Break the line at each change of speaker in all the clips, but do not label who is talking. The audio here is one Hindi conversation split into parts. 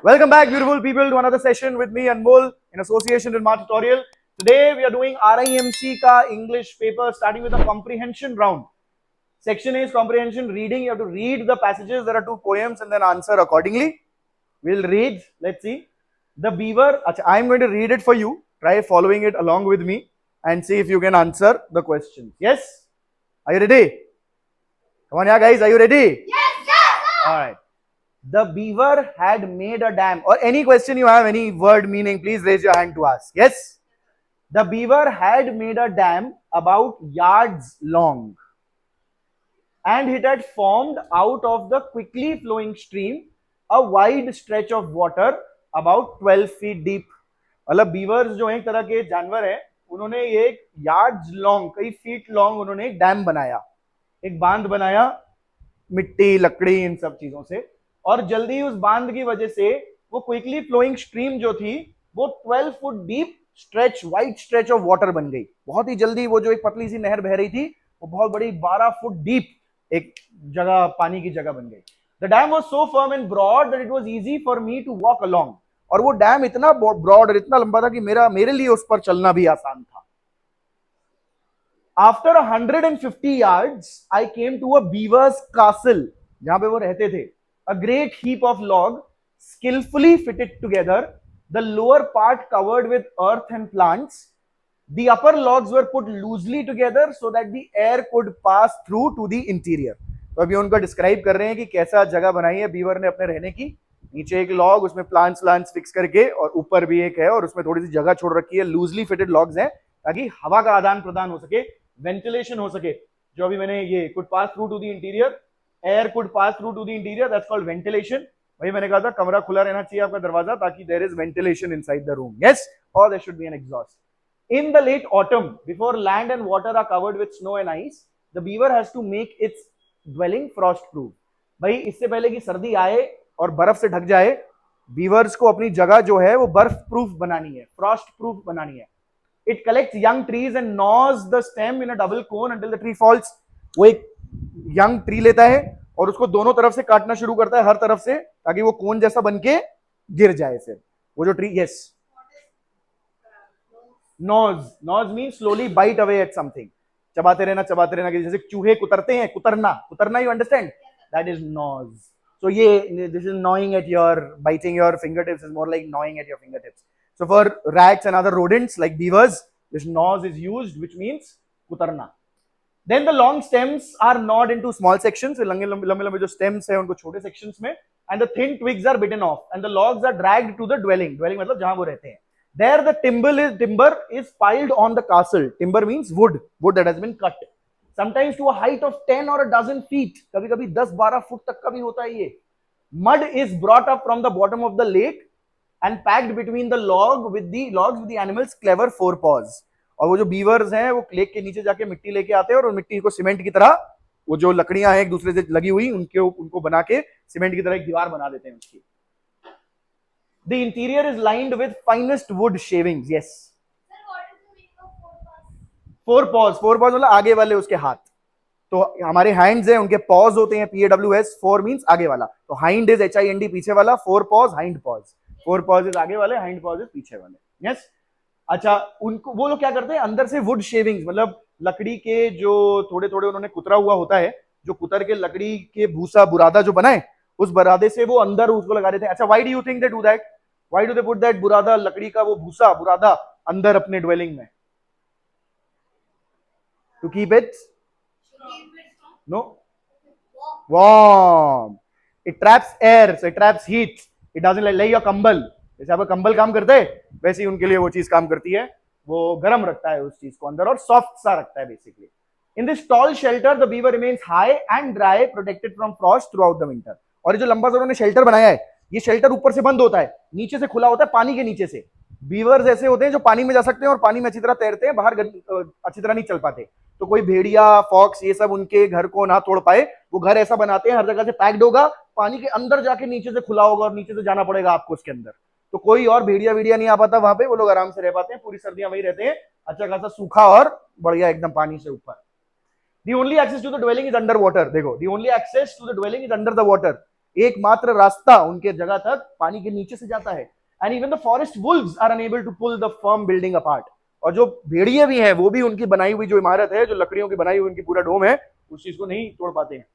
Welcome back, beautiful people, to another session with me, Anmol, in association with Mart Tutorial. Today, we are doing RIMC ka English paper, starting with a comprehension round. Section A is comprehension reading. You have to read the passages. There are 2 poems and then answer accordingly. We'll read. Let's see. The Beaver. I'm going to read it for you. Try following it along with me and see if you can answer the questions. Yes? Are you ready? Come on, yeah, guys. Are you ready?
Yes, yes.
All right. The beaver had made a dam. Or any question you have, any word meaning, please raise your hand to ask. Yes? The beaver had made a dam about yards long, and it had formed out of the quickly flowing stream a wide stretch of water about 12 feet deep. मतलब बीवर्स जो एक तरह के जानवर है, उन्होंने एक यार्ड्स लॉन्ग, कई फीट लॉन्ग उन्होंने एक डैम बनाया, एक बांध बनाया मिट्टी लकड़ी इन सब चीजों से, और जल्दी उस बांध की वजह से वो क्विकली फ्लोइंग स्ट्रीम जो थी वो 12 foot deep stretch, wide stretch of water बन गई। बहुत ही जल्दी वो जो एक पतली सी नहर बह रही थी वो बहुत बड़ी 12 फुट डीप एक जगह, पानी की जगह बन गई। The dam was so firm and broad that it was easy for me to walk along. और वो डैम इतना ब्रॉड और इतना लंबा था कि मेरे लिए उस पर चलना भी आसान था। After 150 yards, I came to a beaver's castle, जहां पे वो रहते थे। A great heap of log, skillfully fitted together, the lower part covered with earth and plants. The upper logs were put loosely together so that the air could pass through to the interior. तो अभी उनका डिस्क्राइब कर रहे हैं कि कैसा जगह बनाई है बीवर ने अपने रहने की। नीचे एक लॉग, उसमें प्लांट्स फिक्स करके, और ऊपर भी एक है और उसमें थोड़ी सी जगह छोड़ रखी है। लूजली फिटेड लॉग्स हैं ताकि हवा का आदान प्रदान हो सके, वेंटिलेशन हो सके। जो अभी मैंने ये could pass through to the interior, air could pass through to the interior, that's called ventilation. वही मैंने कहा था कमरा खुला रहना चाहिए आपका दरवाजा, ताकि there is ventilation inside the room. Yes, और there should be an exhaust. In the late autumn, before land and water are covered with snow and ice, the beaver has to make its dwelling frost proof. भाई इससे पहले कि सर्दी आए और बर्फ से ढक जाए, बीवर्स को अपनी जगह जो है वो बर्फ प्रूफ बनानी है, फ्रॉस्ट प्रूफ बनानी है। It collects young trees and gnaws the stem in a double cone until the tree falls. वो एक यंग ट्री लेता है और उसको दोनों तरफ से काटना शुरू करता है, हर तरफ से, ताकि वो कोन जैसा बन के गिर जाए। फिर वो जो tree, yes, gnaws mean slowly bite away at something, चबाते रहना जैसे चूहे कुतरते हैं, कुतरना you understand, that is gnaws. So ये this is gnawing at your, biting your fingertips is more like gnawing at your fingertips. So for rats and other rodents like beavers, this nose is used, which means kutarna. Then the long stems are gnawed into small sections. लंबे जो stems है उनको छोटे sections में, and the thin twigs are bitten off, and the logs are dragged to the dwelling. Dwelling मतलब जहां वो रहते हैं। There the timber is piled on the castle. Timber means wood that has been cut. Sometimes to a height of 10 or a dozen feet. कभी-कभी 10-12 फुट तक का भी होता है ये। Mud is brought up from the bottom of the lake and packed between the logs with the animals' clever forepaws. और वो जो बीवर्स हैं वो लेक के नीचे जाके मिट्टी लेके आते हैं और मिट्टी को सीमेंट की तरह, वो जो लकड़ियां हैं एक दूसरे से लगी हुई, उनको बना के सीमेंट की तरह एक दीवार बना देते हैं उसकी। The interior is lined with finest wood shavings. Yes.
Sir, what is the meaning of four paws?
Four paws मतलब आगे वाले उसके हाथ। तो हमारे हैंड्स हैं, उनके पॉज होते हैं, PAWS, फोर मींस आगे वाला। तो हाइंड इज HIND पीछे वाला, four pause hind pause. Four pause is आगे वाले, हाइंड पॉज इज पीछे वाले। यस। अच्छा, उनको वो लोग क्या करते हैं, अंदर से वुड शेविंग्स, मतलब लकड़ी के जो थोड़े थोड़े उन्होंने कुतरा हुआ होता है, जो कुतर के लकड़ी के भूसा बुरादा जो बनाए, उस बुरादे से वो अंदर उसको लगा देते हैं। अच्छा, why do you think they do that? Why do they put that बुरादा, लकड़ी का वो भूसा बुरादा अंदर अपने ड्वेलिंग में? To keep it no warm. It traps air, so it traps heat. It doesn't like your कंबल, जैसे आपका कंबल काम करता है वैसे ही उनके लिए वो चीज काम करती है, वो गर्म रखता है उस चीज को अंदर और सॉफ्ट सा रखता है basically. In this tall shelter, the beaver remains high and dry, protected from frost throughout the winter. और ये जो लंबा सा उन्होंने शेल्टर बनाया है, ये शेल्टर ऊपर से बंद होता है, नीचे से खुला होता है, पानी के नीचे से। बीवर्स ऐसे होते हैं जो पानी में जा सकते हैं और पानी में अच्छी तरह तैरते हैं, बाहर अच्छी तरह नहीं चल पाते। तो कोई भेड़िया, फॉक्स, ये सब उनके घर को ना तोड़ पाए, वो घर ऐसा बनाते हैं हर जगह से पैक्ड होगा, पानी के अंदर जाके नीचे से खुला होगा और नीचे से जाना पड़ेगा आपको उसके अंदर। तो कोई और भेड़िया नहीं आ पाता वहां पे, वो लोग आराम से रह पाते हैं, पूरी सर्दियां वही रहते हैं, अच्छा खासा सूखा और बढ़िया एकदम पानी से ऊपर। The only access to the dwelling is underwater. देखो, the only access to the dwelling is under the water. एकमात्र रास्ता उनके जगह तक पानी के नीचे से जाता है। And even the forest wolves are unable to pull the firm building apart. और जो भेड़िए भी हैं वो भी उनकी बनाई हुई जो इमारत है, जो लकड़ियों की बनाई हुई उनकी पूरा डोम है, उस चीज को नहीं तोड़ पाते हैं।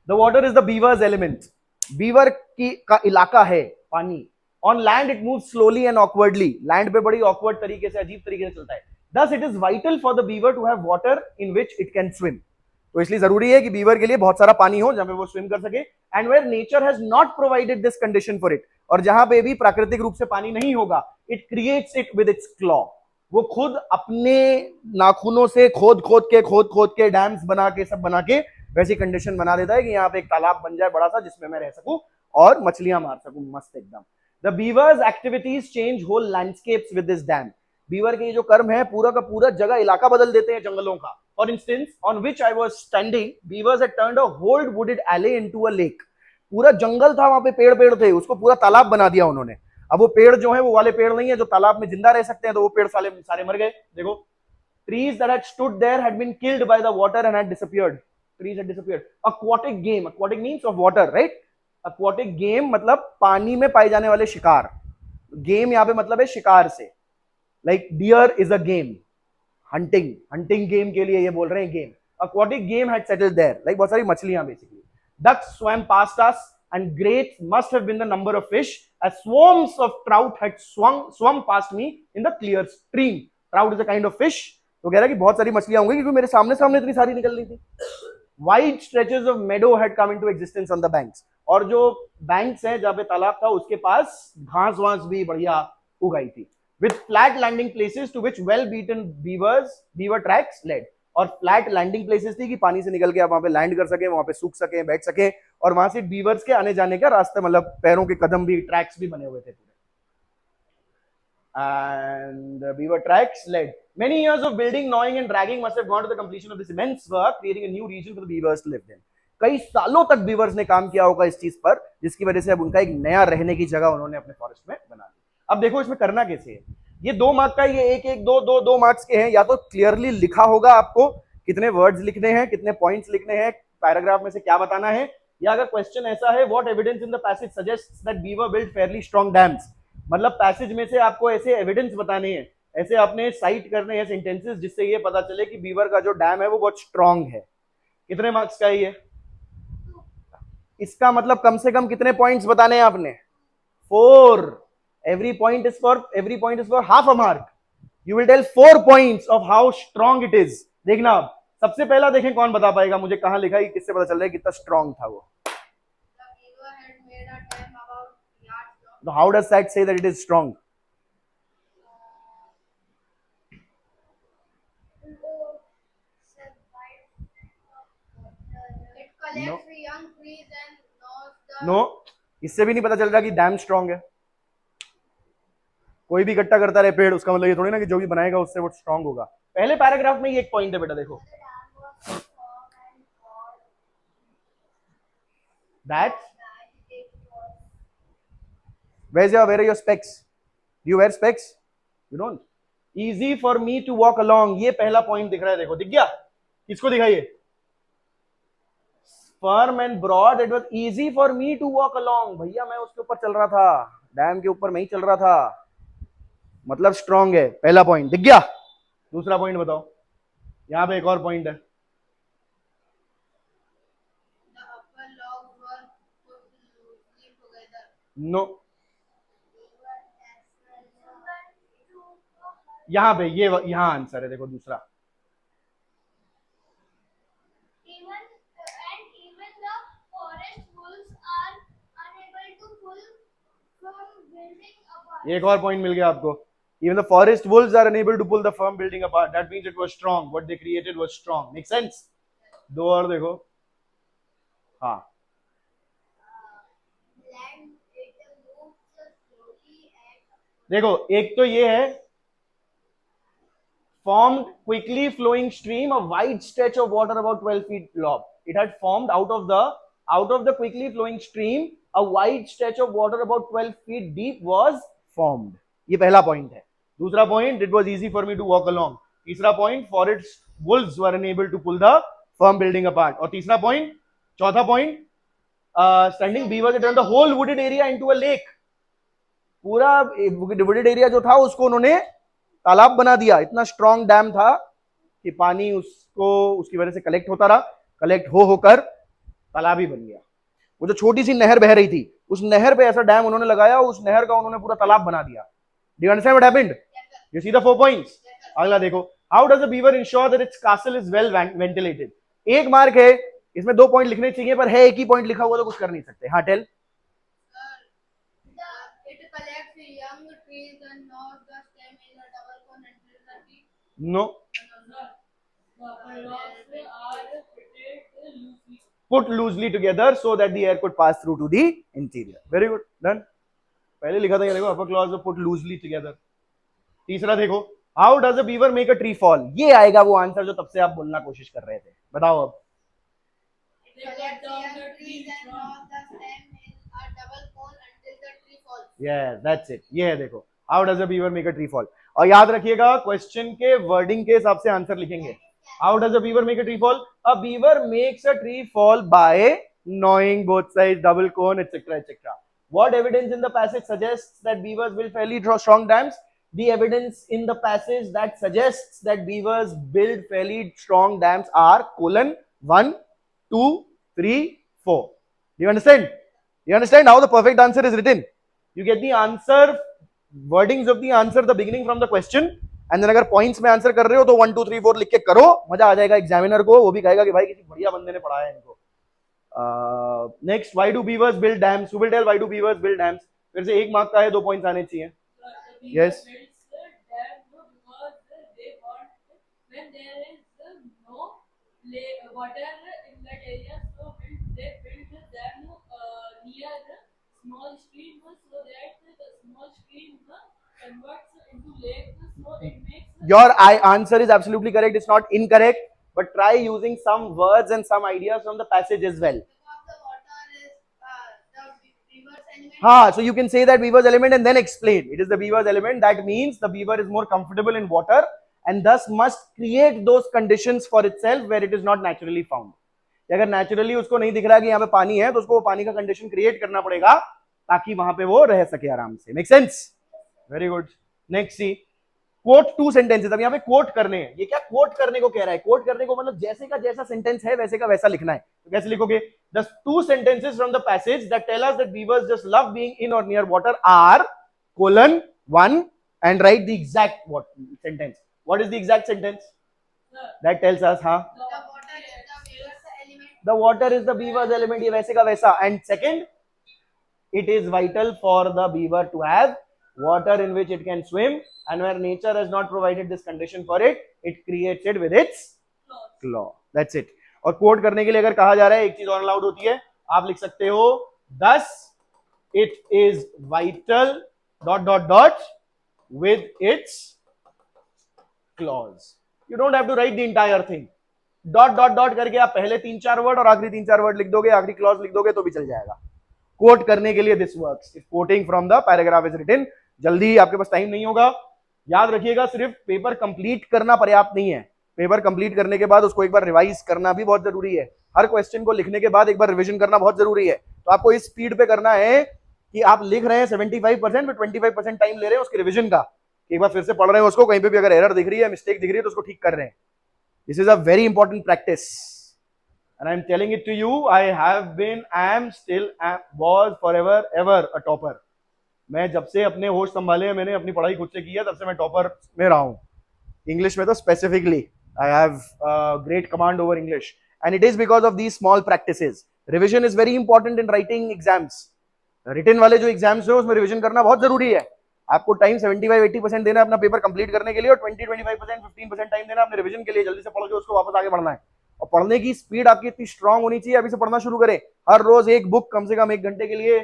The water is the beavers element. Beaver की का इलाका है पानी। On land it move slowly and awkwardly. Land पे बड़ी ऑकवर्ड तरीके से, अजीब तरीके से चलता है। Thus it is vital for the beaver to have water in which it can swim. तो इसलिए जरूरी है कि बीवर के लिए बहुत सारा पानी हो जहां पे वो स्विम कर सके। And where nature has not provided this condition for it, और जहां पे भी प्राकृतिक रूप से पानी नहीं होगा, it creates it with its claw. वो खुद अपने नाखूनों से खोद खोद के डैम्स बना के सब बना के वैसी कंडीशन बना देता है कि यहाँ पे एक तालाब बन जाए बड़ा सा, जिसमें मैं रह सकूं और मछलियां मार सकूं मस्त एकदम। The beaver's activities change whole landscapes with this dam. Beaver के जो कर्म है पूरा का पूरा जगह इलाका बदल देते हैं जंगलों का। For instance on which I was standing, beavers had turned a whole wooded alley into a lake. पूरा जंगल था, वहां पे पेड़ पेड़ थे, उसको पूरा तालाब बना दिया उन्होंने। अब वो पेड़ जो है वो वाले पेड़ नहीं है जो तालाब में जिंदा रह सकते हैं, तो वो पेड़ सारे मर गए। देखो, trees that had stood there had been killed by the water and had disappeared. Trees had disappeared. Aquatic game, aquatic means of water, right? Aquatic game मतलब पानी में पाए जाने वाले शिकार। गेम यहाँ पे मतलब है शिकार से। Like deer is a game, hunting game के लिए ये बोल रहे हैं game. Aquatic game had settled there, like बहुत सारी मछलियां basically. Ducks swam past us and great must have been the number of fish as swarms of trout had swum past me in the clear stream. Trout is a kind of fish. तो कह रहा है कि बहुत सारी मछलियां होंगी क्योंकि मेरे सामने सामने इतनी सारी निकल रही थी। Wide stretches of Medo had come into existence on the banks. और जो बैंक्स हैं जहां पे तालाब था उसके पास घास वास भी बढ़िया उगाई थी। With flat landing places to which well beaten beaver tracks led. और फ्लैट लैंडिंग प्लेसेस थी कि पानी से निकल के आप वहां पे लैंड कर सके, वहां पे सूख सके, बैठ सके, और वहां से बीवर्स के आने जाने का रास्ता, मतलब पैरों के कदम भी, ट्रैक्स भी बने हुए थे पूरे। And the beaver tracks led. Many years of building, gnawing and dragging must have gone to the completion of this immense work, creating a new region for the beavers to live in. कई सालों तक बीवर्स ने काम किया होगा इस चीज पर, जिसकी वजह से अब उनका एक नया रहने की जगह उन्होंने अपने फॉरेस्ट में बना दी। अब देखो इसमें करना कैसे है। ये 2 मार्क का, ये एक दो मार्क्स के हैं। या तो क्लियरली लिखा होगा आपको कितने वर्ड्स लिखने हैं, कितने पॉइंट्स लिखने हैं, पैराग्राफ में से क्या बताना है, या अगर क्वेश्चन ऐसा है what evidence in the passage suggests that beaver build Fairlie strong dams, मतलब पैसेज में से आपको ऐसे एविडेंस बताने हैं, ऐसे आपने साइट करने हैं सेंटेंसेस जिससे ये पता चले कि बीवर का जो डैम है वो बहुत स्ट्रॉन्ग है। कितने मार्क्स का है ये? इसका मतलब कम से कम कितने पॉइंट्स बताने हैं आपने? 4। Every point is for half a mark. You will tell 4 points of how strong it is. देखना, अब सबसे पहला देखें कौन बता पाएगा मुझे, कहां लिखा है, किससे पता चल रहा है कितना स्ट्रॉन्ग था वो। So how does that say that it is strong?
It collects the young trees and gnaws the.
No, इससे भी नहीं पता चल रहा कि डैम स्ट्रॉन्ग है। कोई भी इकट्ठा करता रहे पेड़, उसका मतलब ये थोड़ी ना कि जो भी बनाएगा उससे वो स्ट्रॉन्ग होगा। पहले पैराग्राफ में ही एक पॉइंट है बेटा, देखो। That where are your specs? Do you wear specs? You don't. Easy for me to walk along. ये पहला पॉइंट दिख रहा है, देखो, दिख गया? किसको दिखाइए? Firm and broad, it was easy for me to walk along. भैया मैं उसके ऊपर चल रहा था, डैम के ऊपर मैं ही चल रहा था, मतलब स्ट्रॉन्ग है। पहला पॉइंट दिख गया। दूसरा पॉइंट बताओ, यहां पे एक और पॉइंट है। नो, यहां पे ये यहां आंसर है, देखो दूसरा।
Even the forest wolves are unable to pull from building apart.
एक और पॉइंट मिल गया आपको। Even the forest wolves are unable to pull the firm building apart. That means it was strong. What they created was strong. Make sense? दो और देखो। हाँ, देखो एक तो ये है formed quickly flowing stream, a wide stretch of water about 12 feet long. It had formed out of the quickly flowing stream, a wide stretch of water about 12 feet deep was formed. ये पहला पॉइंट है। दूसरा point, it was easy for me to walk along. तीसरा point, forest wolves were unable to pull the firm building apart. और तीसरा पॉइंट, चौथा point, standing beavers they turned the whole wooded area into a lake. पूरा wooded area जो था उसको उन्होंने तालाब बना दिया. इतना स्ट्रॉन्ग डैम था कि पानी उसको उसकी वजह से कलेक्ट होता रहा, कलेक्ट होकर तालाब ही बन गया. वो जो छोटी सी नहर बह रही थी उस नहर पे ऐसा डैम उन्होंने लगाया, उस नहर का उन्होंने पूरा तालाब बना दिया. Do you understand what happened? You see the 4 points. अगला देखो, how does a beaver ensure that it's castle is well ventilated. एक मार्क है, इसमें 2 पॉइंट लिखने चाहिए पर है एक ही पॉइंट लिखा हुआ तो कुछ कर नहीं सकते. हाँ tell.
It collects young trees and gnaws the stem in a double cone until the tree.
No.
The blocks are fitted loosely.
Put loosely together so that the air could pass through to the interior. Very good. Done. पहले लिखा था ये देखो, upper clause put loosely together. तीसरा देखो, how does a beaver make a tree fall. ये आएगा वो आंसर जो तब से आप बोलना कोशिश कर रहे थे. बताओ अब.
They cut down the
Trees
trees
and
from.
gnaws the stem in a double cone until the tree falls.
Yes, that's it. ये है देखो, how does a beaver make a tree fall. और याद रखिएगा क्वेश्चन के वर्डिंग के हिसाब से आंसर लिखेंगे. How does a beaver make a tree fall? A beaver makes a tree fall by gnawing both sides, double cone, etc., etc. What evidence in the passage suggests that beavers build fairly strong dams? The evidence in the passage that suggests that beavers build fairly strong dams are colon 1, 2, 3, 4. Do you understand? You understand how the perfect answer is written? You get the answer, wordings of the answer, the beginning from the question, and then अगर पॉइंट्स में आंसर कर रहे हो तो 1 2 3 4 लिख के करो, मजा आ जाएगा एग्जामिनर को. वो भी कहेगा कि भाई किसी बढ़िया बंदे ने पढ़ाया है इनको. Next, why do beavers build dams. Who will tell why do beavers build dams. फिर से 1 मार्क का है, 2 पॉइंट्स आने चाहिए.
The
Yes.
beaver builds the dam because they want when there is no water in that area, so they build the dam near the small stream so that the small stream converts into lake, so it makes
Your answer is absolutely correct. It's not incorrect, but try using some words and some ideas from the passage as well.
Because the water is the beaver's element.
हाँ, so you can say that beaver's element and then explain. It is the beaver's element. That means the beaver is more comfortable in water and thus must create those conditions for itself where it is not naturally found. अगर naturally उसको नहीं दिख रहा कि यहाँ पे पानी है तो उसको वो पानी का condition create करना पड़ेगा ताकि वहां पे वो रह सके आराम से. Make sense? Very good. Next, see. Quote 2 sentences. अब यहाँ पे quote करने हैं. ये क्या quote करने को कह रहा है? Quote करने को मतलब जैसे का जैसा sentence है वैसे का वैसा लिखना है. तो कैसे लिखोगे? The 2 sentences from the passage that tell us that beavers just love being in or near water are colon 1 and write the exact what sentence. What is the exact sentence? That tells us, huh?
The water is the beaver's element.
The water is the beaver's element. ये वैसे का वैसा. And second, it is vital for the beaver to have water in which it can swim, and where nature has not provided this condition for it, it creates it with its claw. That's it. और कोट करने के लिए अगर कहा जा रहा है एक चीज और अलाउड होती है, आप लिख सकते हो thus it is vital dot dot dot with its clause. You don't have to write the entire thing. Dot dot dot करके आप पहले 3-4 वर्ड और आखिरी 3-4 वर्ड लिख दोगे, आखिरी क्लॉज लिख दोगे तो भी चल जाएगा. कोट करने के लिए this works. If quoting from the paragraph is written. जल्दी, आपके पास टाइम नहीं होगा. याद रखिएगा, सिर्फ पेपर कंप्लीट करना पर्याप्त नहीं है. पेपर कंप्लीट करने के बाद उसको एक बार रिवाइज करना भी बहुत जरूरी है. हर क्वेश्चन को लिखने के बाद एक बार रिवीजन करना बहुत जरूरी है. तो आपको इस स्पीड पे करना है कि आप लिख रहे हैं 75% में 25% टाइम ले रहे हैं उसके रिवीजन का. एक बार फिर से पढ़ रहे हैं उसको, कहीं पे भी अगर एरर दिख रही है, मिस्टेक दिख रही है तो उसको ठीक कर रहे हैं. This is a very important practice, and I am telling it to you. I have been, am, still, am, was, forever, ever a topper. मैं जब से अपने होश संभाले हैं, मैंने अपनी पढ़ाई खुद से की है, तब से मैं टॉपर में रहा हूँ. इंग्लिश में तो specifically I have great command over English, and it is because of these small practices. Revision is very important in writing exams. Written वाले जो exams हैं उसमें revision करना बहुत जरूरी है. आपको टाइम 75-80% देना है अपना पेपर कंप्लीट करने के लिए, और 20-25% 15% टाइम देना अपने रिवीजन के लिए. जल्दी से पढ़ के उसको वापस आगे बढ़ना है. और पढ़ने की स्पीड आपकी इतनी स्ट्रांग होनी चाहिए, अभी से पढ़ना शुरू करें. हर रोज एक बुक कम से कम 1 घंटे के लिए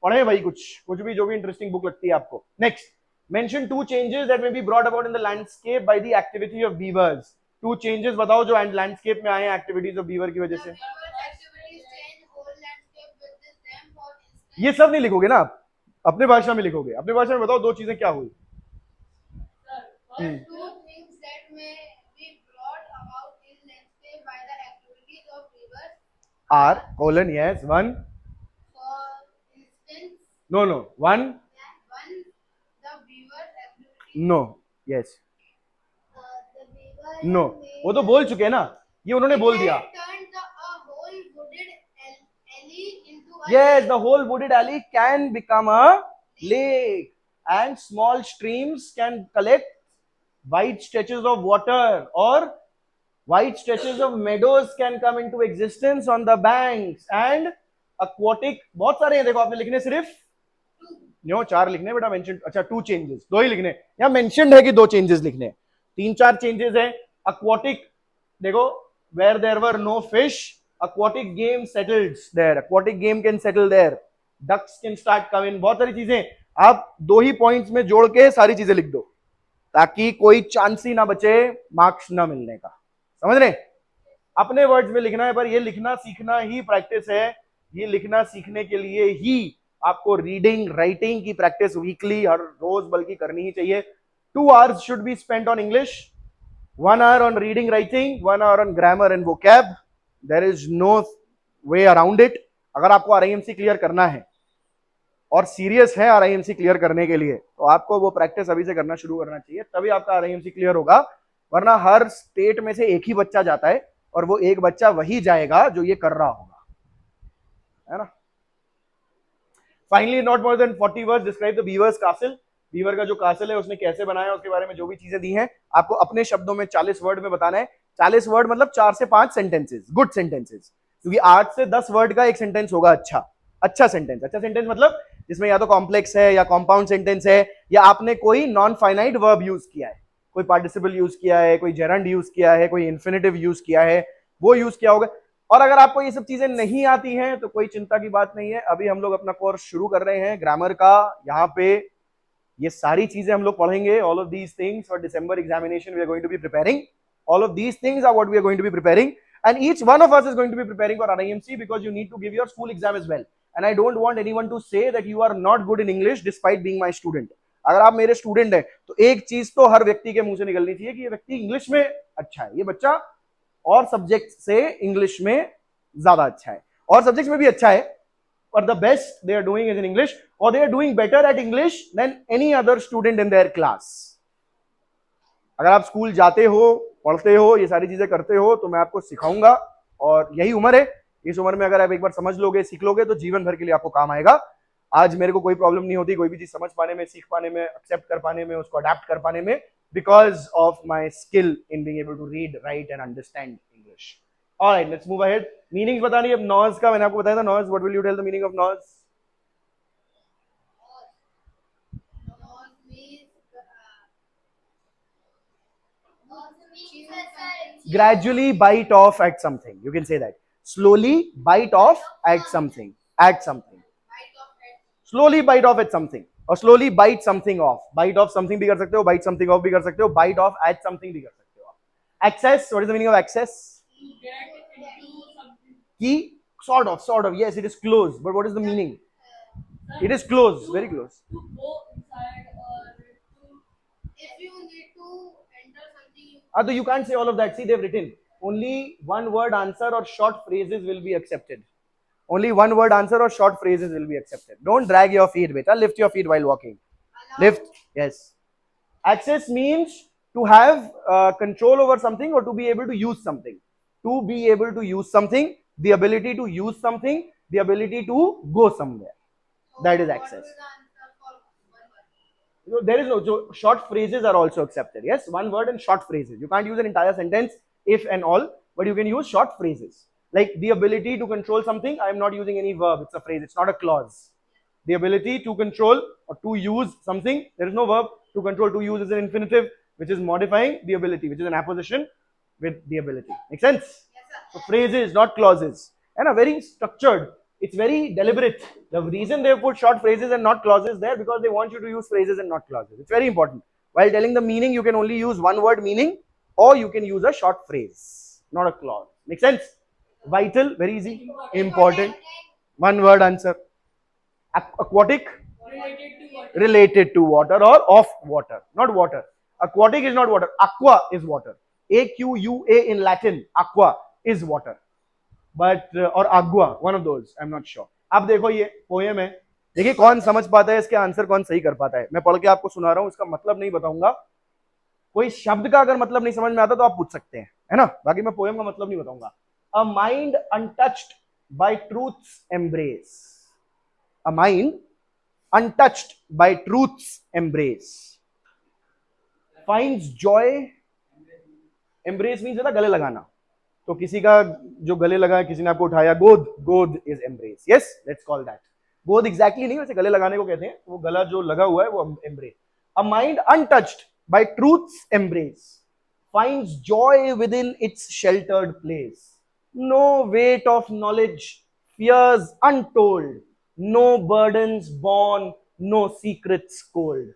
पढ़े भाई. कुछ भी जो भी इंटरेस्टिंग बुक लगती है आपको. Next, mention 2 changes that may be brought about in the landscape by the activity of beavers. 2 changes बताओ जो लैंडस्केप में आए हैं एक्टिविटीज ऑफ बीवर की वजह से.
Activities change whole landscape with this dam, for instance.
ये सब नहीं लिखोगे ना आप, अपने भाषा में लिखोगे. अपने भाषा में बताओ 2 चीजें क्या हुई.
First,
2 things that may be brought about in landscape by the activities of beavers
R colon yes 1 no no, one,
One, the beaver ability.
No, yes,
The beaver
no, वो तो बोल चुके हैं ना, ये उन्होंने बोल दिया.
turned a whole wooded alley into a
Yes, the whole wooded alley can become a lake, and small streams can collect wide stretches of water, or wide stretches of meadows can come into existence on the banks, and aquatic, बहुत सारे हैं, देखो आपने लिखने सिर्फ नो 4 लिखने बेटा, मेंशन, अच्छा 2 चेंजेस, 2 ही लिखने, यहाँ मेंशनड है कि 2 चेंजेस लिखने, 3-4 चेंजेस है. aquatic, देखो, where there were no fish, aquatic game settles there, aquatic game can settle there, ducks can start coming, बहुत सारी चीजें आप 2 ही पॉइंट्स में जोड़ के सारी चीजें लिख दो, ताकि कोई चांस ही ना बचे मार्क्स ना मिलने का. समझ रहे? अपने वर्ड्स में लिखना है, पर ये लिखना सीखना ही प्रैक्टिस है. ये लिखना सीखने के लिए ही आपको रीडिंग राइटिंग की प्रैक्टिस वीकली, हर रोज बल्कि करनी ही चाहिए. 2 hours should be spent on English, 1 hour on reading writing, 1 hour on grammar and vocab. There is no way around it. अगर आपको RIMC क्लियर करना है और सीरियस है RIMC क्लियर करने के लिए, तो आपको वो प्रैक्टिस अभी से करना शुरू करना चाहिए, तभी आपका RIMC क्लियर होगा. वरना हर स्टेट में से एक ही बच्चा जाता है, और वो एक बच्चा वही जाएगा जो ये कर रहा होगा, है ना. Finally, not more than 40 words describe the beavers castle. Beaver का जो कासल है उसने कैसे बनाया, उसके बारे में जो भी चीजें दी हैं, आपको अपने शब्दों में 40 वर्ड में बताना है. 40 वर्ड मतलब 4 से 5 सेंटेंसेस, गुड सेंटेंसेस, क्योंकि 8 से 10 वर्ड का एक सेंटेंस होगा. अच्छा सेंटेंस. अच्छा सेंटेंस मतलब जिसमें या तो कॉम्प्लेक्स है, या कॉम्पाउंड सेंटेंस है, या आपने कोई नॉन फाइनाइट वर्ब यूज किया है, कोई पार्टिसिपल यूज किया है, कोई जेरंड यूज किया है, कोई इन्फिनेटिव यूज किया है, वो यूज किया होगा. और अगर आपको ये सब चीजें नहीं आती हैं तो कोई चिंता की बात नहीं है. अभी हम लोग अपना कोर्स शुरू कर रहे हैं ग्रामर का. यहाँ पे ये सारी चीजें हम लोग पढ़ेंगे. All of these things for December examination we are going to be preparing. All of these things are what we are going to be preparing, and each one of us is going to be preparing for RIMC, because you need to give your school exam as well. And I don't want anyone to say that you are not good in English despite being my student. अगर आप मेरे स्टूडेंट हैं तो एक चीज तो हर व्यक्ति के मुंह से निकलनी चाहिए कि ये व्यक्ति इंग्लिश में अच्छा है, ये बच्चा और सब्जेक्ट से इंग्लिश में ज्यादा अच्छा है, और सब्जेक्ट्स में भी अच्छा है, पर the best they are doing is in English, or they are doing better at English than any other student in their class. अगर आप स्कूल जाते हो, पढ़ते हो, ये सारी चीजें करते हो, तो मैं आपको सिखाऊंगा. और यही उम्र है, इस उम्र में अगर आप एक बार समझ लोगे, सीख लोगे, तो जीवन भर के लिए आपको काम आएगा. आज मेरे को कोई प्रॉब्लम नहीं होती कोई भी चीज समझ पाने में, सीख पाने में, एक्सेप्ट कर पाने में, उसको अडेप्ट कर पाने में, because of my skill in being able to read, write and understand English. Alright, let's move ahead. Meanings बतानी है. अब नॉइज का मैंने आपको बताया था. Noise, what will you tell the meaning of noise? Gradually bite off at something. You can say that. Slowly bite off at something. At something. Slowly bite off at something. और slowly bite something off. Bite off something भी कर सकते हो, bite something off भी कर सकते हो, bite off at something भी कर सकते हो. Access. What is the meaning of access?
To get into something.
Key. Sort of. Yes, it is close. But what is the meaning? It is close. Very close.
To go inside or to.
If you need to enter something,
So you can't say all of that. See, they've written only one word answer or short phrases will be accepted. Only one word answer or short phrases will be accepted. Don't drag your feet, beta. Lift your feet while walking. Lift. Yes. Access means to have control over something, or to be able to use something. To be able to use something, the ability to use something, the ability to go somewhere. That is access. There is no, so short phrases are also accepted. Yes, one word and short phrases. You can't use an entire sentence, if and all, but you can use short phrases. Like the ability to control something, I am not using any verb, it's a phrase, it's not a clause. The ability to control or to use something, there is no verb. To control, to use is an infinitive, which is modifying the ability, which is an apposition with the ability. Make sense?
yes, sir.
So phrases, not clauses, and are very structured. It's very deliberate. The reason they have put short phrases and not clauses there, because they want you to use phrases and not clauses. It's very important. While telling the meaning, you can only use one word meaning, or you can use a short phrase, not a clause. Make sense? Vital, very easy. Important. One word answer. Aquatic,
Related to what?
related to water or of water, not water. Aquatic is not water. Aqua is water. AQUA in Latin. Aqua is water. But or agua, one of those. I'm not sure. अब देखो ये पोएम है. देखिए कौन समझ पाता है इसके आंसर, कौन सही कर पाता है। मैं पढ़ के आपको सुना रहा हूं, इसका मतलब नहीं बताऊंगा। कोई शब्द का अगर मतलब नहीं समझ में आता तो आप पूछ सकते हैं, है ना। बाकी मैं पोएम का मतलब नहीं बताऊंगा। A mind untouched by truth's embrace, a mind untouched by truth's embrace finds joy. Embrace means गले लगाना। तो किसी का जो गले लगा, किसी ने आपको उठाया, गोद, गोद is embrace. Yes, let's call that गोद। एग्जैक्टली नहीं, वैसे गले लगाने को कहते हैं, वो गला जो लगा हुआ है वो embrace. A mind untouched by truth's embrace finds joy within its sheltered place. No weight of knowledge, fears untold, no burdens borne, no secrets cold.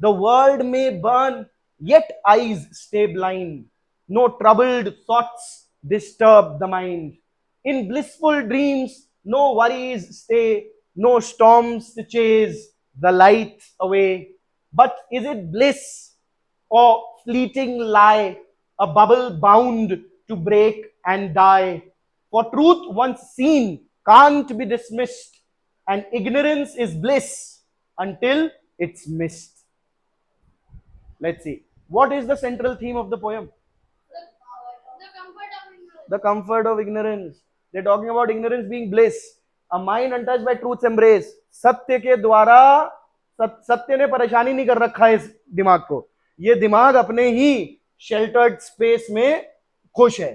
The world may burn, yet eyes stay blind. No troubled thoughts disturb the mind. In blissful dreams, no worries stay, no storms to chase the light away. But is it bliss or fleeting lie, a bubble bound to break and die? For truth once seen can't be dismissed, and ignorance is bliss until it's missed. Let's see. What is the central theme of the poem?
The comfort of ignorance.
The comfort of ignorance. They're talking about ignorance being bliss. A mind untouched by truth's embrace. सत्य के द्वारा सत्य ने परेशानी नहीं कर रखा है इस दिमाग को। ये दिमाग अपने ही शेल्टर्ड स्पेस में खुश है।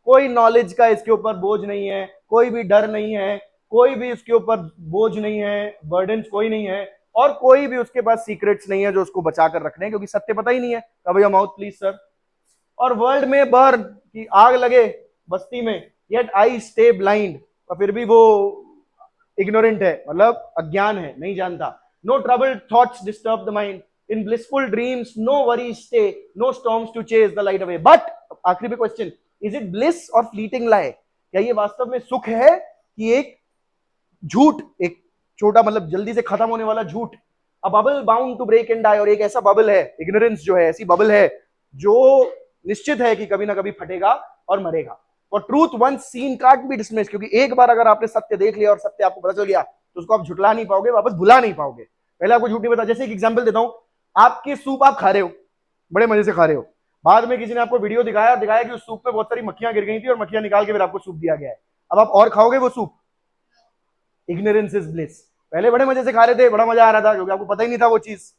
कोई नॉलेज का इसके ऊपर बोझ नहीं है, कोई भी डर नहीं है, कोई भी इसके ऊपर बोझ नहीं है, बर्डन कोई नहीं है, और कोई भी उसके पास सीक्रेट्स नहीं है जो उसको बचा कर रखने हैं, क्योंकि सत्य पता ही नहीं है। Cover your mouth please sir. और वर्ल्ड में बर्न की आग लगे बस्ती में, येट आई स्टे ब्लाइंड, और फिर भी वो इग्नोरेंट है, मतलब अज्ञान है, नहीं जानता। No troubled thoughts disturb the mind, in blissful dreams no worries stay, no storms to chase the light away. But आखिरी पे question, is it bliss or fleeting lie? क्या ये वास्तव में सुख है कि एक झूठ, एक छोटा मतलब जल्दी से खत्म होने वाला झूठ? A bubble bound to break and die, और एक ऐसा बबल है, इग्नोरेंस जो है ऐसी बबल है जो निश्चित है कि कभी ना कभी फटेगा और मरेगा। और truth once seen can't be dismissed, क्योंकि एक बार अगर आपने सत्य देख लिया और सत्य आपको पता चल गया तो उसको आप झुटला नहीं पाओगे, वापस भुला नहीं पाओगे। पहले आपको झूठ नहीं पता। जैसे एक एग्जांपल देता हूं, आपके सूप आप खा रहे हो, बड़े मजे से खा रहे हो, बाद में किसी ने आपको वीडियो दिखाया कि उस सूप में बहुत सारी मक्खियां गिर गई थी और मक्खियां निकाल के फिर आपको सूप दिया गया है। अब आप और खाओगे वो सूप? Ignorance is bliss. पहले बड़े मजे से खा रहे थे, बड़ा मजा आ रहा था, क्योंकि आपको पता ही नहीं था वो चीज,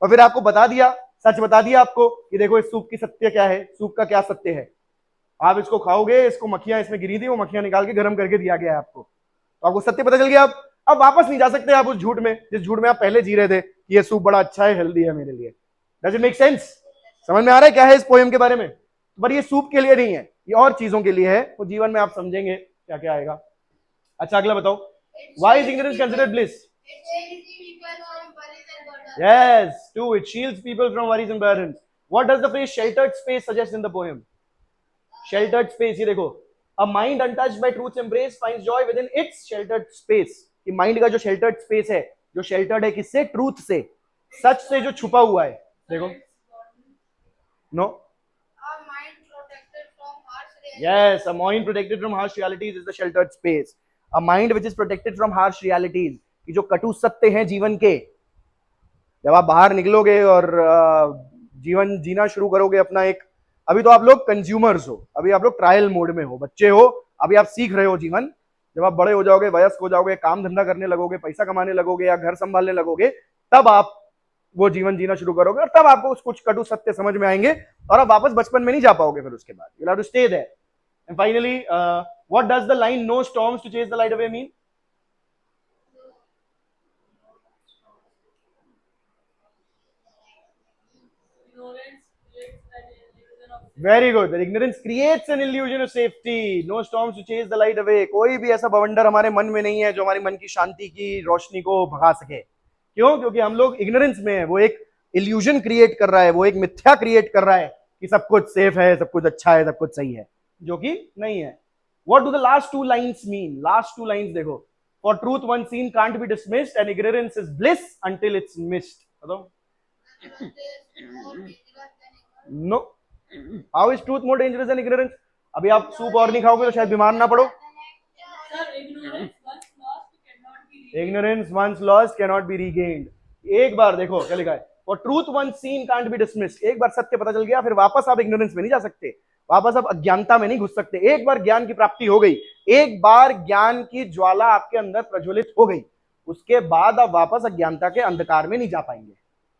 और फिर आपको बता दिया, सच बता दिया आपको कि देखो इस सूप की सत्य क्या है, सूप का क्या सत्य है। आप इसको खाओगे, इसको मक्खियां इसमें गिरी थी, वो मक्खियां निकाल के गर्म करके दिया गया है आपको, तो आपको सत्य पता चल गया। अब वापस नहीं जा सकते आप उस झूठ में जिस झूठ में आप पहले जी रहे थे कि ये सूप बड़ा अच्छा है, हेल्दी है मेरे लिए। Does it make sense? समझ में आ रहा है क्या है इस पोएम के बारे में? पर ये सूप के लिए नहीं है, ये और चीजों के लिए है, वो जीवन में आप समझेंगे क्या क्या आएगा। अच्छा अगला बताओ, why is ignorance considered bliss?
It shields people from worries and burdens.
Yes, too. It shields people from worries and burdens. What does the phrase sheltered space suggest in the poem? Sheltered space, ये देखो, a mind untouched by truth's embrace finds joy within its sheltered space. कि माइंड का जो sheltered space है, जो sheltered है किससे? ट्रूथ से, सच से जो छुपा हुआ है। देखो, no.
A mind protected from harsh realities.
Yes, a mind protected from harsh realities is the sheltered space. A mind which is protected from harsh realities, कि जो कटु सत्य हैं जीवन के, जब आप बाहर निकलोगे और जीवन जीना शुरू करोगे अपना एक, अभी तो आप लोग कंज्यूमर्स हो, अभी आप लोग ट्रायल मोड में हो, बच्चे हो, अभी आप सीख रहे हो जीवन। जब आप बड़े हो जाओगे, वयस्क हो जाओगे, काम धंधा करने लगोगे, पैसा कमाने लगोगे या घर संभालने लगोगे, तब आप वो जीवन जीना शुरू करोगे, और तब आपको कुछ कटु सत्य समझ में आएंगे, और आप वापस बचपन में नहीं जा पाओगे फिर उसके बाद। You have to stay there. And finally, what does the line no storms to chase the light away mean?
Ignorance creates an illusion of
very good. Ignorance creates an illusion of safety, no storms to chase the light away. कोई भी ऐसा बवंडर हमारे मन में नहीं है जो हमारी मन की शांति की रोशनी को भगा सके। क्यों? क्योंकि हम लोग इग्नोरेंस में है। वो एक इल्यूजन क्रिएट कर रहा है, वो एक मिथ्या क्रिएट कर रहा है कि सब कुछ सेफ है, सब कुछ अच्छा है, सब कुछ सही है, जो कि नहीं है। What do the last two lines mean? Last two lines देखो, for truth once seen can't be dismissed and ignorance is bliss until it's missed. बताओ। No, how is truth more dangerous than ignorance? अभी आप सूप और नहीं खाओगे तो शायद बीमार ना पड़ो।
Sir, ignorance once lost cannot be
Ignorance once lost cannot be regained. एक बार देखो क्या लिखा है, for truth once seen can't be dismissed. एक बार सत्य पता चल गया फिर वापस आप इग्नोरेंस में नहीं जा सकते, वापस आप अज्ञानता में नहीं घुस सकते. एक बार ज्ञान की प्राप्ति हो गई, एक बार ज्ञान की ज्वाला आपके अंदर प्रज्वलित हो गई, उसके बाद आप वापस अज्ञानता के अंधकार में नहीं जा पाएंगे,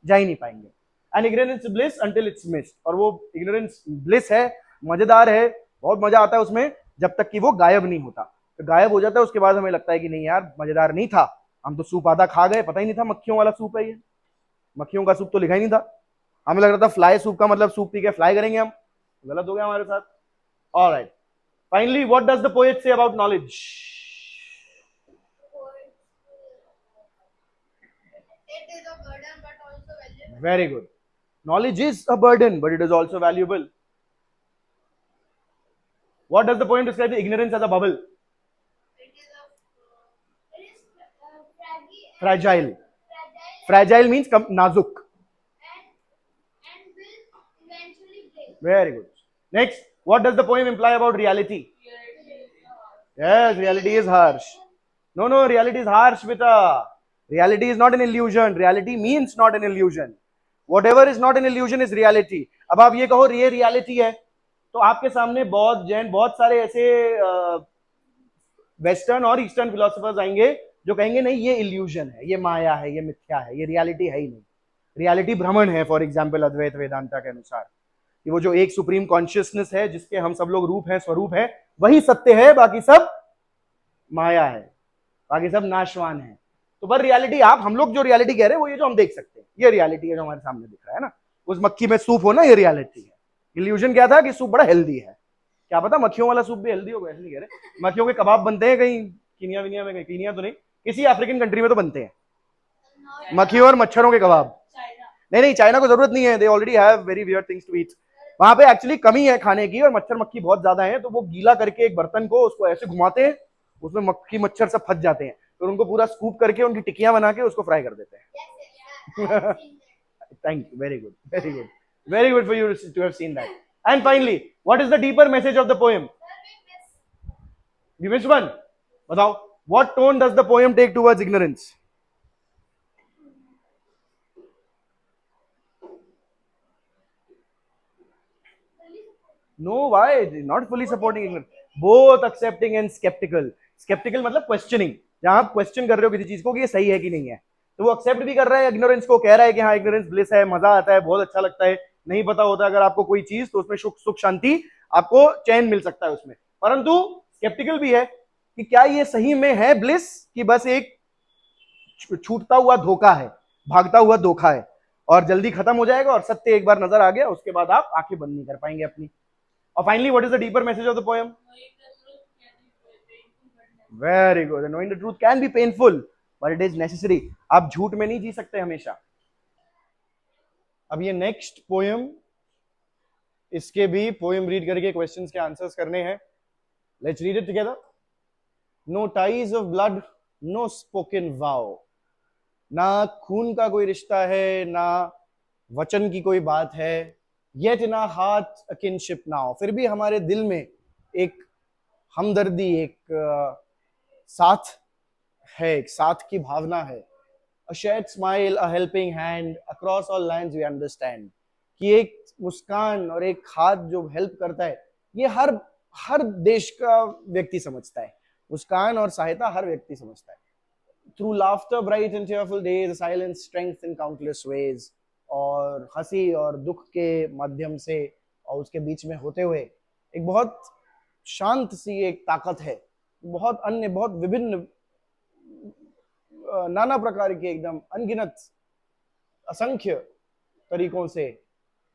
जा ही नहीं पाएंगे. And ignorance bliss until it's missed. और वो इग्नोरेंस ब्लिस है, मजेदार है, बहुत मजा आता है उसमें जब तक कि वो गायब नहीं होता. तो गायब हो जाता है उसके बाद हमें लगता है कि नहीं यार मजेदार नहीं था, हम तो सूप आधा खा गए, पता ही नहीं था मक्खियों वाला सूप है ये, मक्खियों का सूप तो लिखा ही नहीं था, हमें लग रहा था फ्लाई सूप का मतलब सूप पी के फ्लाई करेंगे हम, गलत हो गया हमारे साथ. Alright, finally what does the poet say about knowledge?
It is a burden but also valuable.
Very good. Knowledge is a burden, but it is also valuable. What does the poem describe the ignorance as a bubble?
It is fragile.
Fragile.
Fragile
Fragile means nazuk.
and will eventually break.
Very good. Next, what does the poem imply about reality? Yes, reality is harsh. No, reality is harsh, beta. Reality is not an illusion. Reality means not an illusion. Whatever is not an illusion is reality. अब आप ये कहो ये reality है, तो आपके सामने बौद्ध, जैन, बहुत सारे ऐसे वेस्टर्न और ईस्टर्न फिलोसफर्स आएंगे जो कहेंगे नहीं ये इल्यूजन है, ये माया है, ये मिथ्या है, ये रियलिटी है ही नहीं. रियलिटी भ्रमण है. फॉर एग्जाम्पल अद्वैत वेदांता के अनुसार कि वो जो एक सुप्रीम कॉन्शियसनेस है जिसके हम सब लोग रूप है, स्वरूप है, वही सत्य है, बाकी सब माया है, बाकी सब नाशवान है. तो पर रियलिटी आप हम लोग जो रियलिटी कह रहे हैं वो ये जो हम देख सकते हैं, ये रियलिटी है जो हमारे सामने दिख रहा है ना. उस मक्खी में सूप हो ना, ये रियलिटी है. इल्यूजन क्या था कि सूप बड़ा हेल्दी है, क्या पता मक्खियों वाला सूप भी हेल्दी होगा, ऐसे नहीं कह रहे. मक्खियों के कबाब बनते हैं कहीं कीनिया विनिया में, कहीं कीनिया तो नहीं, किसी अफ्रीकन कंट्री में तो बनते हैं मक्खियों और मच्छरों के कबाब. नहीं, चाइना को जरूरत नहीं है, they already have very weird things to eat. वहां पे एक्चुअली कमी है खाने की और मच्छर मक्खी बहुत ज्यादा है, तो वो गीला करके एक बर्तन को उसको ऐसे घुमाते हैं, उसमें मक्खी मच्छर सब फंस जाते हैं, तो उनको पूरा स्कूप करके उनकी टिक्कियां बना के उसको फ्राई कर देते हैं. Thank you. Very good. Very good. Very good for you to have seen that. And finally, what is the deeper message of the poem? We missed one. बताओ, what tone does the poem take towards ignorance? No, why? Not fully supporting ignorance. Both accepting and skeptical. Skeptical मतलब questioning. जहां आप क्वेश्चन कर रहे हो किसी चीज को कि ये सही है कि नहीं है, तो वो एक्सेप्ट भी कर रहा है इग्नोरेंस को, कह रहा है कि हाँ इग्नोरेंस ब्लिस है, मजा आता है, बहुत अच्छा लगता है, नहीं पता होता अगर आपको कोई चीज तो उसमें सुख शांति, आपको चैन मिल सकता है उसमें. परंतु स्केप्टिकल भी है कि क्या ये सही में है ब्लिस, कि बस एक छूटता हुआ धोखा है, भागता हुआ धोखा है और जल्दी खत्म हो जाएगा और सत्य एक बार नजर आ गया उसके बाद आप आंखें बंद नहीं कर पाएंगे अपनी. और finally what is the deeper message of the poem? Very good. Knowing the truth can be painful but it is necessary. आप झूठ में नहीं जी सकते हमेशा. अब ये नेक्स्ट पोएम, इसके भी पोएम रीड करके क्वेश्चंस के आंसर्स करने हैं. Let's read it together. No ties of blood, no spoken vow. ना खून का कोई रिश्ता है, ना वचन की कोई बात है. Yet in our heart a kinship now. फिर भी हमारे दिल में एक हमदर्दी, एक साथ है, एक साथ की भावना है. A shared smile, a helping hand, across all lines we understand. कि एक मुस्कान और एक हाथ जो हेल्प करता है, ये हर देश का व्यक्ति समझता है. मुस्कान और सहायता हर व्यक्ति समझता है. Through laughter, bright and cheerful days, the silence strength in countless ways. और हंसी और दुख के माध्यम से और उसके बीच में होते हुए एक बहुत शांत सी एक ताकत है, बहुत अन्य, बहुत विभिन्न, नाना प्रकार के, एकदम अनगिनत, असंख्य तरीकों से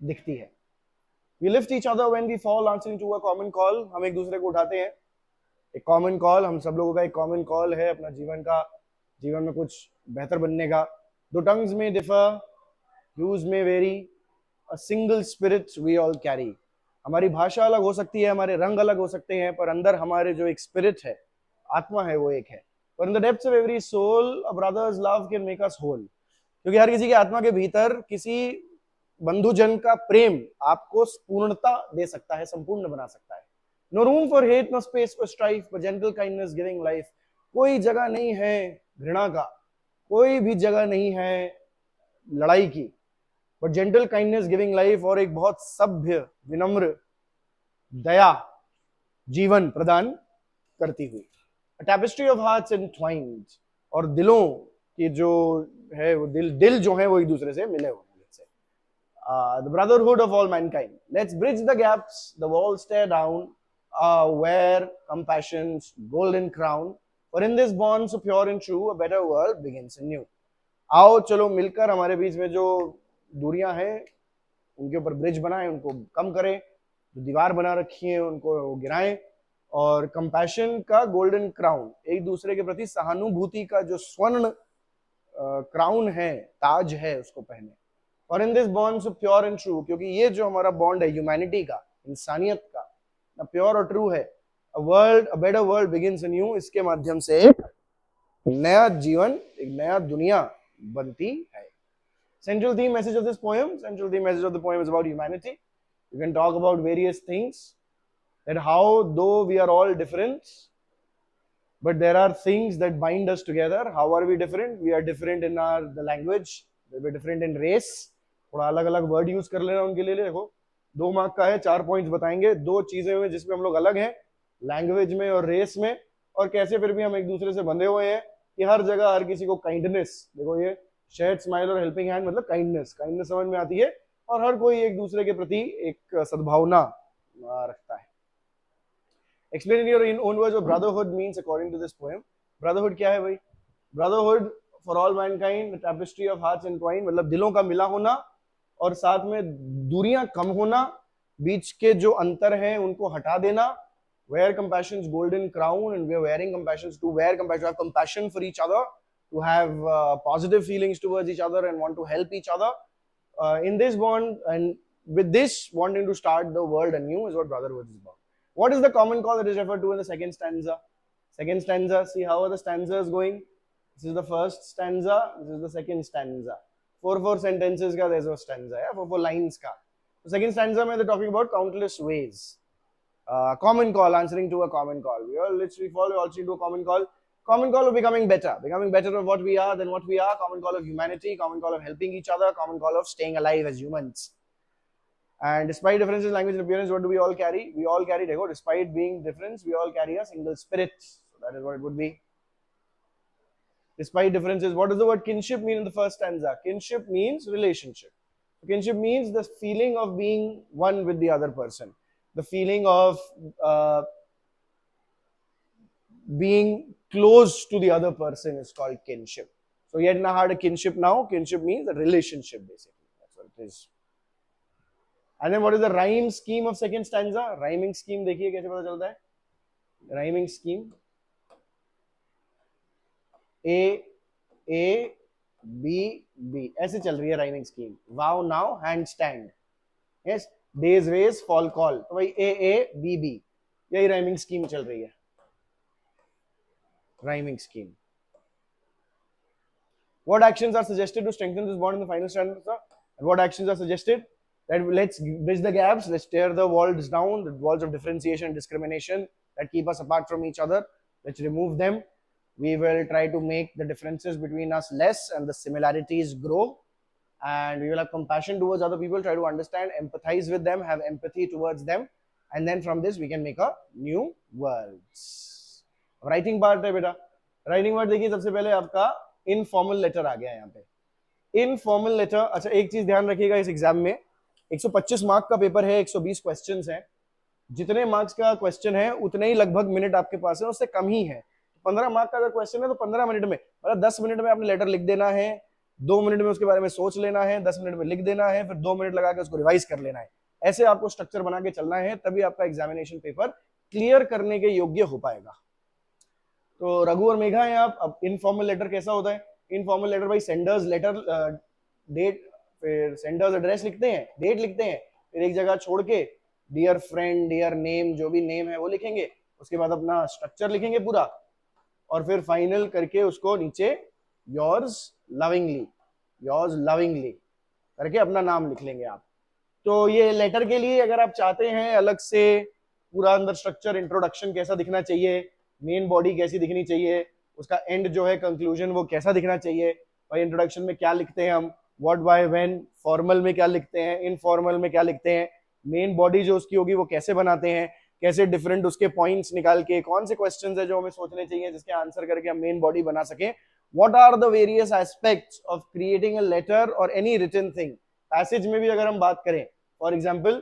दिखती है. We lift each other when we fall, answering to a common call. हम एक दूसरे को उठाते हैं. एक कॉमन कॉल, हम सब लोगों का एक कॉमन कॉल है अपना जीवन में कुछ बेहतर बनने का. Though tongues may differ, views may vary, a single spirit we all carry. हमारी भाषा अलग हो सकती है, हमारे रंग अलग हो सकते हैं, पर अंदर हमारे जो एक स्पिरिट है, आत्मा है, वो एक है. पर in the depths of every soul a brother's love can make us whole. क्योंकि हर किसी की आत्मा के भीतर किसी बंधुजन का प्रेम आपको पूर्णता दे सकता है, संपूर्ण बना सकता है. No room for hate, no space for strife, but gentle kindness giving life. कोई जगह नहीं है घृणा का कोई भी जगह नहीं है, लड़ाई की, but gentle kindness giving life, और एक बहुत सभ्य विनम्र दया जीवन प्रदान करती हुई। टैपेस्ट्री ऑफ हार्ट्स एंटवाइंड, और दिलों की जो है वो दिल जो है वो एक दूसरे से मिले हुए हैं। The brotherhood of all mankind. Let's bridge the gaps, the walls tear down, wear compassion's golden crown. For in this bond so pure and true, a better world begins anew. आओ चलो मिलकर हमारे बीच में जो दूरियां हैं उनके ऊपर ब्रिज बनाएं, उनको कम करें, जो दीवार बना रखी है उनको गिराएं, और कंपैशन का गोल्डन क्राउन, एक दूसरे के प्रति सहानुभूति का जो स्वर्ण क्राउन है, ताज है, उसको पहने। और in this bond so pure and true, क्योंकि ये जो हमारा बॉन्ड है ह्यूमैनिटी का, इंसानियत का, ना प्योर और ट्रू है। A better world begins new, इसके माध्यम से एक नया जीवन, एक नया दुनिया बनती है। Central theme message of this poem, central theme message of the poem is about humanity. You can talk about various things, that how though we are all different, but there are things that bind us together. How are we different? We are different in the language, we are different in race. थोड़ा अलग अलग वर्ड यूज कर लेना उनके लिए। देखो 2 मार्क का है, 4 पॉइंट्स बताएंगे, 2 चीजें में जिसमें हम लोग अलग हैं, लैंग्वेज में और रेस में, और कैसे फिर भी हम एक दूसरे से बंधे हुए हैं कि हर जगह हर किसी को काइंडनेस, देखो ये शेयर्ड स्माइल और हेल्पिंग हैंड मतलब काइंडनेस समझ में आती है, और हर कोई एक दूसरे के प्रति एक सद्भावना रखता है। Explain in your own words what brotherhood means according to this poem. Brotherhood क्या है भाई? Brotherhood for all mankind, the tapestry of hearts entwined, मतलब दिलों का मिला होना, और साथ में दूरियां कम होना, बीच के जो अंतर हैं उनको हटा देना। Wear compassion's golden crown, and we are wearing compassion, to wear compassion, to have compassion for each other, to have positive feelings towards each other and want to help each other in this bond, and with this wanting to start the world anew is what brotherhood is about. What is the common cause that is referred to in the second stanza? Second stanza, see how are the stanzas going? This is the first stanza, this is the second stanza. 4 sentences ka there's a stanza, yeah? 4 lines ka. The second stanza mein they're talking about countless ways. Common call, answering to a common call. We all literally fall also into a common call. Common call of becoming better of what we are than what we are. Common call of humanity, common call of helping each other, common call of staying alive as humans. And despite differences in language and appearance, what do we all carry? We all carry, despite being different, we all carry a single spirit. So that is what it would be. Despite differences, what does the word kinship mean in the first stanza? Kinship means relationship. Kinship means the feeling of being one with the other person. The feeling of being close to the other person is called kinship. So Yedna had a kinship now. Kinship means a relationship basically. That's what it is. And then what is the rhyme scheme of second stanza? Rhyming scheme देखिए कैसे पता चलता है? Rhyming scheme. A, B, B. ऐसे चल रही है rhyming scheme. Wow, now, hand, stand. Yes. Days, raise, fall, call. तो भाई A, B, B. यही rhyming scheme चल रही है. Rhyming scheme. What actions are suggested to strengthen this bond in the final stanza? And what actions are suggested? That let's bridge the gaps, let's tear the walls down, the walls of differentiation and discrimination that keep us apart from each other. Let's remove them. We will try to make the differences between us less and the similarities grow. And we will have compassion towards other people, try to understand, empathize with them, have empathy towards them. And then from this, we can make a new world. Writing part है बेटा. Writing part देखिए सबसे पहले आपका informal letter आ गया यहाँ पे. Informal letter. अच्छा एक चीज ध्यान रखिएगा इस एग्जाम में 125 मार्क का पेपर है, 120 क्वेश्चंस हैं. जितने मार्क्स का क्वेश्चन है उतने ही लगभग मिनट आपके पास है, उससे कम ही है. 15 मार्क का अगर क्वेश्चन है तो 15 मिनट में, मतलब 10 मिनट में आपने लेटर लिख देना है, 2 मिनट में उसके बारे में सोच लेना है, 10 मिनट में लिख देना है, फिर 2 मिनट लगा के उसको रिवाइज कर लेना है. ऐसे आपको स्ट्रक्चर बना के चलना है, तभी आपका एग्जामिनेशन पेपर क्लियर करने के योग्य हो पाएगा. तो रघु और मेघा है आप. अब इनफॉर्मल लेटर कैसा होता है? इनफॉर्मल लेटर भाई सेंडर्स लेटर, डेट, फिर सेंडर्स एड्रेस लिखते हैं, डेट लिखते हैं, फिर एक जगह छोड़ के डियर फ्रेंड, डियर नेम, जो भी नेम है वो लिखेंगे, उसके बाद अपना स्ट्रक्चर लिखेंगे पूरा, और फिर फाइनल करके उसको नीचे योर्स लविंगली करके अपना नाम लिख लेंगे आप. तो ये लेटर के लिए अगर आप चाहते हैं अलग से पूरा अंदर स्ट्रक्चर, इंट्रोडक्शन कैसा दिखना चाहिए, मेन बॉडी कैसी दिखनी चाहिए, उसका एंड जो है कंक्लूजन वो कैसा दिखना चाहिए, भाई इंट्रोडक्शन में क्या लिखते हैं हम, व्हाट बाय व्हेन, फॉर्मल में क्या लिखते हैं, इनफॉर्मल में क्या लिखते हैं, मेन बॉडी जो उसकी होगी वो कैसे बनाते हैं, कैसे डिफरेंट उसके पॉइंट्स निकाल के कौन से क्वेश्चंस है जो हमें सोचने चाहिए जिसके आंसर करके हम मेन बॉडी बना सकें, what are the various aspects of creating a letter or any written thing. Passage में भी अगर हम बात करें, for example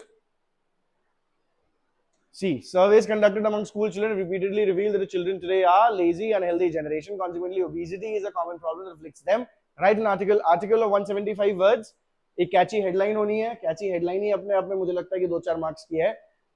see, surveys conducted among school children repeatedly reveal that the children today are lazy, unhealthy generation. Consequently, obesity is a common problem that afflicts them. Write an article of 175 words. एक कैची हेडलाइन होनी है, कैची हेडलाइन ही अपने आप में मुझे लगता है कि 2-4 मार्क्स की है।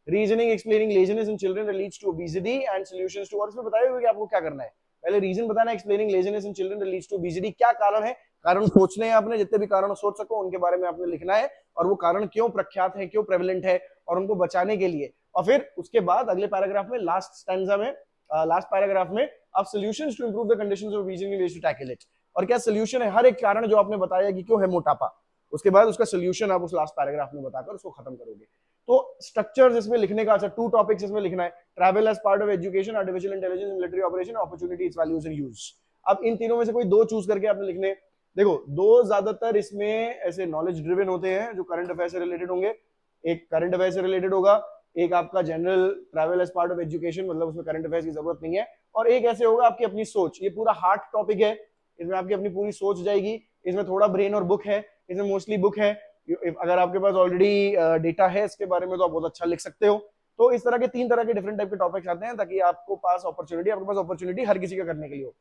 Reasoning explaining laziness in children that leads to obesity and solutions to, और इसमें बताया हुआ कि आपको क्या करना है, पहले रीजन बताना, explaining laziness in children that leads to obesity, क्या कारण है, कारण सोचने हैं आपने, जितने भी कारण सोच सको उनके बारे में आपने लिखना है, और वो कारण क्यों प्रख्यात है, क्यों प्रेवलेंट है, और उनको बचाने के लिए। और फिर उसके बाद अगले पैराग्राफ में, लास्ट स्टैंजा में, लास्ट पैराग्राफ में आप solutions to improve the conditions of obesity ways to tackle it, और क्या सॉल्यूशन है हर एक कारण जो आपने बताया कि क्यों है मोटापा, उसके बाद उसका सॉल्यूशन आप उस लास्ट पैराग्राफ में बताकर उसको खत्म करोगे। तो स्ट्रक्चर्स इसमें लिखने का, अच्छा 2 टॉपिक्स इसमें लिखना है, travel as part of education, artificial intelligence, military operation, opportunity, its values and use. अब इन तीनों में से कोई 2 चूज करके आपने लिखने। देखो 2 ज्यादातर इसमें ऐसे नॉलेज ड्रिवन होते हैं जो करंट अफेयर से रिलेटेड होंगे, एक करंट अफेयर से रिलेटेड होगा, एक आपका general travel as part of education, मतलब उसमें करंट अफेयर्स की जरूरत नहीं है, और एक ऐसे होगा आपकी अपनी सोच। ये पूरा हार्ड टॉपिक है, इसमें आपकी अपनी पूरी सोच जाएगी, इसमें थोड़ा ब्रेन और बुक है, इसमें मोस्टली बुक है। अगर आपके पास ऑलरेडी डेटा है इसके बारे में तो आप बहुत अच्छा लिख सकते हो। तो इस तरह के 3 तरह के डिफरेंट टाइप के टॉपिक्स आते हैं ताकि आपको पास अपॉर्चुनिटी, आपके पास अपॉर्चुनिटी हर किसी का करने के लिए हो।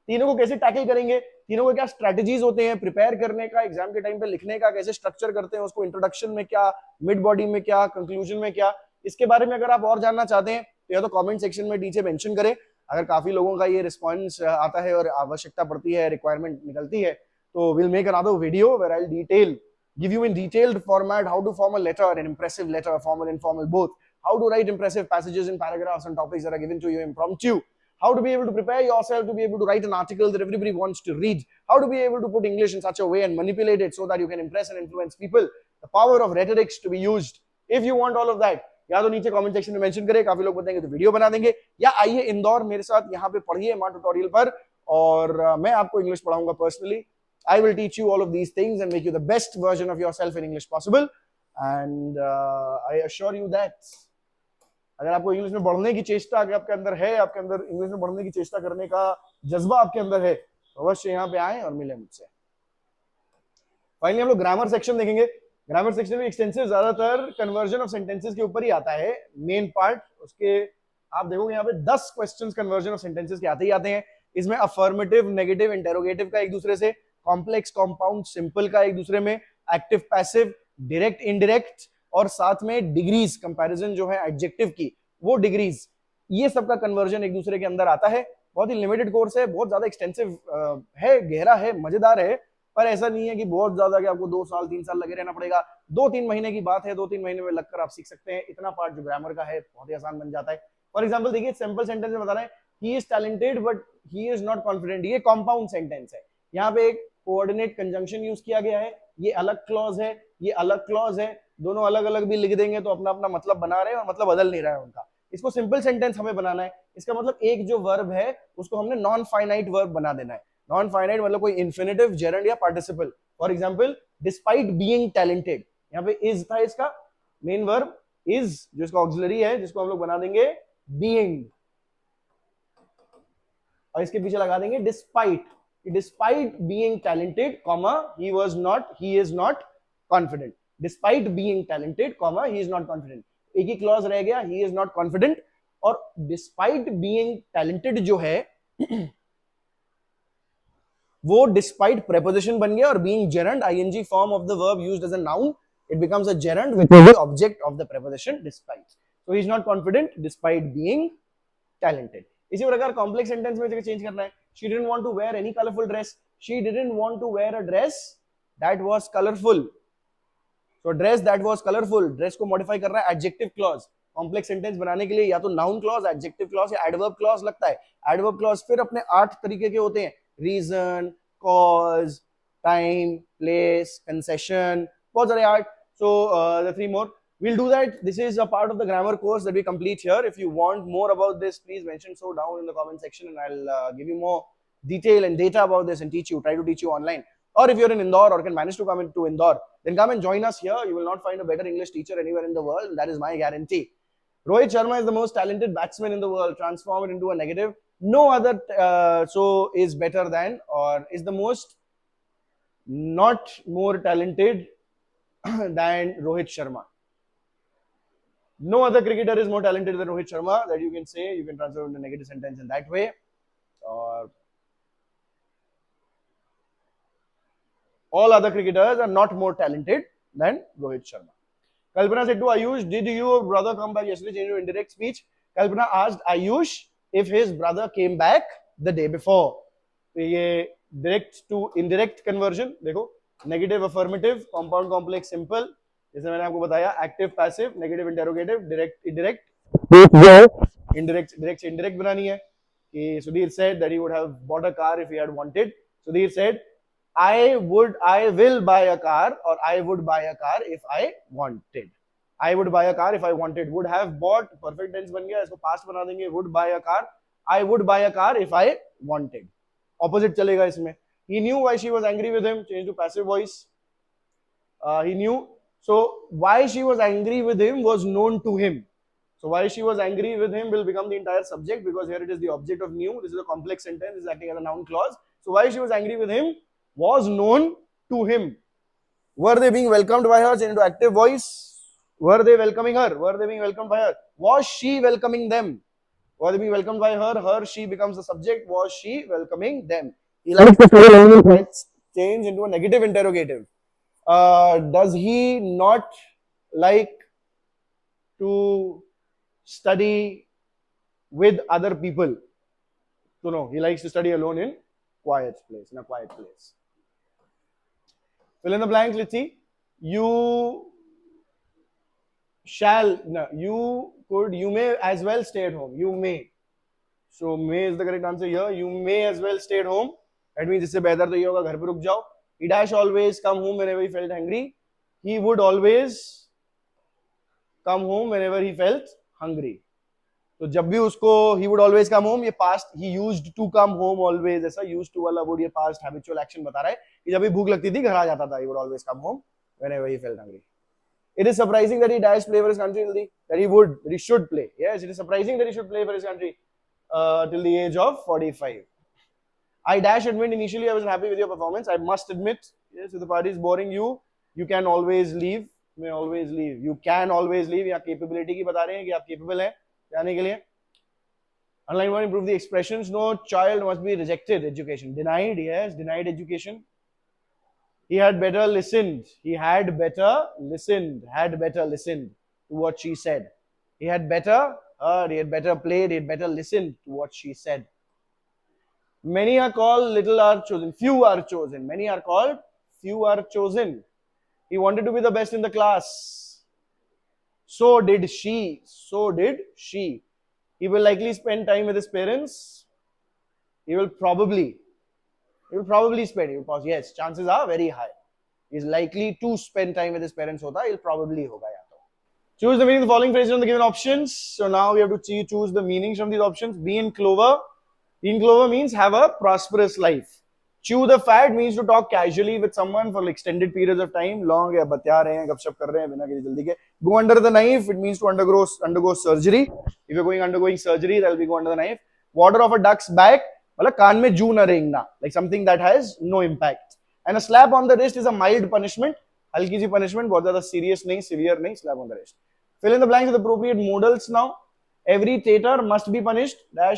तीनों को कैसे टैकल करेंगे, तीनों को क्या स्ट्रेटजीज होते हैं प्रिपेयर करने का, एग्जाम के टाइम पे लिखने का, कैसे स्ट्रक्चर करते हैं उसको, इंट्रोडक्शन में क्या, मिड बॉडी में क्या, कंक्लूजन में क्या, इसके बारे में अगर आप और जानना चाहते हैं तो या तो कमेंट सेक्शन में नीचे मेंशन करें। अगर काफी लोगों का ये रिस्पॉन्स आता है और आवश्यकता पड़ती है, रिक्वायरमेंट निकलती है, तो will make another video where I detail give you in detailed format how to form a letter, an impressive letter, formal, informal, both, how to write impressive passages and paragraphs on topics that are given to you impromptu, how to be able to prepare yourself to be able to write an article that everybody wants to read, how to be able to put English in such a way and manipulate it so that you can impress and influence people, the power of rhetorics to be used. If you want all of that, या तो नीचे कमेंट सेक्शन में मेंशन करें, काफी लोग बताएंगे तो वीडियो बना देंगे, या आइए इंदौर मेरे साथ यहाँ पे पढ़िए मां ट्यूटोरियल पर, और मैं आपको इंग्लिश पढ़ाऊंगा personally. I will teach you all of these things and make you the best version of yourself in English possible. And I assure you that अगर आपको इंग्लिश में बढ़ने की चेष्टा आपके अंदर है, आपके अंदर इंग्लिश में बढ़ने की चेष्टा करने का जज्बा आपके अंदर है, तो अवश्य यहाँ पे आए और मिले मुझसे। फाइनली हम लोग ग्रामर सेक्शन देखेंगे। ग्रामर सेक्शन में एक्सटेंसिव ज्यादातर कन्वर्जन ऑफ सेंटेंसेस के ऊपर ही आता है मेन पार्ट। उसके आप देखोगे यहाँ पे 10 क्वेश्चंस कन्वर्जन ऑफ सेंटेंसेस के आते ही आते हैं। इसमें अफर्मेटिव, नेगेटिव, इंटेरोगेटिव का एक दूसरे से, कॉम्प्लेक्स, कॉम्पाउंड, सिंपल का एक दूसरे में, एक्टिव, पैसिव, डायरेक्ट, इनडायरेक्ट, और साथ में डिग्रीज, कंपैरिजन जो है एडजेक्टिव की वो डिग्रीज, ये सब का कन्वर्जन एक दूसरे के अंदर आता है। बहुत ही लिमिटेड कोर्स है, बहुत ज्यादा एक्सटेंसिव है, गहरा है, मजेदार है, पर ऐसा नहीं है कि बहुत ज्यादा कि आपको 2 साल 3 साल लगे रहना पड़ेगा। 2-3 महीने की बात है, 2-3 महीने में लगकर आप सीख सकते हैं। इतना पार्ट जो ग्रामर का है बहुत ही आसान बन जाता है। फॉर एग्जाम्पल देखिए, सिंपल सेंटेंस में बता रहे हैं he is talented but he is not confident, ये कॉम्पाउंड सेंटेंस है। यहाँ पे एक कोऑर्डिनेट कंजंक्शन यूज किया गया है, ये अलग क्लॉज है, ये अलग क्लॉज है, दोनों अलग अलग भी लिख देंगे तो अपना अपना मतलब बना रहे हैं और मतलब बदल नहीं रहा है उनका। इसको सिंपल सेंटेंस हमें बनाना है। इसका मतलब एक जो वर्ब है उसको हमने नॉन फाइनाइट वर्ब बना देना है। नॉन फाइनाइट मतलब कोई इन्फिनेटिव, जेरंड या participle. For example, despite being talented, यहाँ पे इज था इसका मेन वर्ब, इज जो इसका ऑक्सिलरी है, जिसको हम लोग बना देंगे बीइंग, और इसके पीछे लगा देंगे despite, despite being talented, comma, he is not confident. Despite being talented, comma, he is not confident. एक ही क्लॉज रह गया, he is not confident, और despite being talented जो है वो despite preposition बन गया और being gerund, ing form of the verb used as a noun, it becomes a gerund which is the object of the preposition despite. So he is not confident despite being talented. इसी प्रकार कॉम्प्लेक्स सेंटेंस में चेंज करना है। She didn't want to wear any colorful dress. She didn't want to wear a dress that was colorful. So dress that was colorful, dress को मॉडिफाई कर रहा है एडजेक्टिव क्लॉज। कॉम्प्लेक्स सेंटेंस बनाने के लिए या तो नाउन क्लॉज, एडजेक्टिव क्लॉज या एडवर्ब क्लॉज लगता है। एडवर्ब क्लॉज फिर अपने 8 तरीके के होते हैं, reason, cause, time, place, concession, बहुत सारे 8। So the 3 more, We'll do that. This is a part of the grammar course that we complete here. If you want more about this, please mention so down in the comment section, and I'll give you more detail and data about this and try to teach you online. Or if you're in Indore or can manage to come into Indore, then come and join us here. You will not find a better English teacher anywhere in the world. That is my guarantee. Rohit Sharma is the most talented batsman in the world. Transform it into a negative. No other is better than, or is the most not more talented than Rohit Sharma. No other cricketer is more talented than Rohit Sharma. That you can say. You can transfer into a negative sentence in that way. Or all other cricketers are not more talented than Rohit Sharma. Kalpana said to Ayush, did your brother come back yesterday? Change your indirect speech. Kalpana asked Ayush if his brother came back the day before. तो ये direct to indirect conversion देखो, negative affirmative, compound complex simple, जैसे मैंने आपको बताया, active passive, negative interrogative, direct indirect, indirect से indirect बनानी है कि Sudhir said that he would have bought a car if he had wanted. Sudhir said I will buy a car, or I would buy a car if I wanted. I would buy a car if I wanted. Would have bought, perfect tense बन गया, इसको past बना देंगे. Would buy a car. I would buy a car if I wanted. Opposite चलेगा इसमें. He knew why she was angry with him. Change to passive voice. He knew. So why she was angry with him was known to him. So why she was angry with him will become the entire subject, because here it is the object of knew. This is a complex sentence. This is acting as a noun clause. So why she was angry with him was known to him. Were they being welcomed by her? Change into active voice. Were they welcoming her? Were they being welcomed by her? Was she welcoming them? Were they being welcomed by her? Her, she becomes the subject. Was she welcoming them? He likes to change into a negative interrogative. Does he not like to study with other people? So no, he likes to study alone in a quiet place. Fill in the blanks. Let's see. You may as well stay at home. You may. So may is the correct answer here. You may as well stay at home. That means इससे बेहतर तो ये होगा घर पे रुक जाओ. He dash always come home whenever he felt hungry. He would always come home whenever he felt hungry. तो जब भी उसको he would always come home, ये past, he used to come home always, ऐसा used to वाला would ये past habitual action बता रहा है कि जब भी भूख लगती थी घर आ जाता था. He would always come home whenever he felt hungry. It is surprising that he dashed play for his country that he should play. Yes, it is surprising that he should play for his country till the age of 45. I dash admit initially I wasn't happy with your performance. I must admit, yes, if the party is boring you can always leave. May always leave. You can always leave. यहाँ capability की बता रहे हैं कि आप capable हैं जाने के लिए. Underline one, improve the expressions. No child must be rejected education. Denied, yes, denied education. He had better listened. He had better listened to what she said. He had better heard. He had better played. He had better listened to what she said. Many are called, little are chosen. Few are chosen. Many are called, few are chosen. He wanted to be the best in the class. So did she. He will likely spend time with his parents. He will probably spend. Yes, chances are very high. He is likely to spend time with his parents. He'll probably hoga ya to. Choose the meaning of the following phrases from the given options. So now we have to choose the meanings from these options. Be in clover. Be in clover means have a prosperous life. Chew the fat means to talk casually with someone for extended periods of time. Long या बतिया रहे हैं, गपशप कर रहे हैं बिना किसी जल्दी के. Go under the knife. It means to undergo surgery. If you're undergoing surgery, that will be go under the knife. Water off a duck's back. मतलब कान में जू न रेंगना. Like something that has no impact. And a slap on the wrist is a mild punishment. हल्की सी punishment, बहुत ज़्यादा serious नहीं, severe नहीं. Slap on the wrist. Fill in the blanks with appropriate modals now. Every traitor must be punished. Dare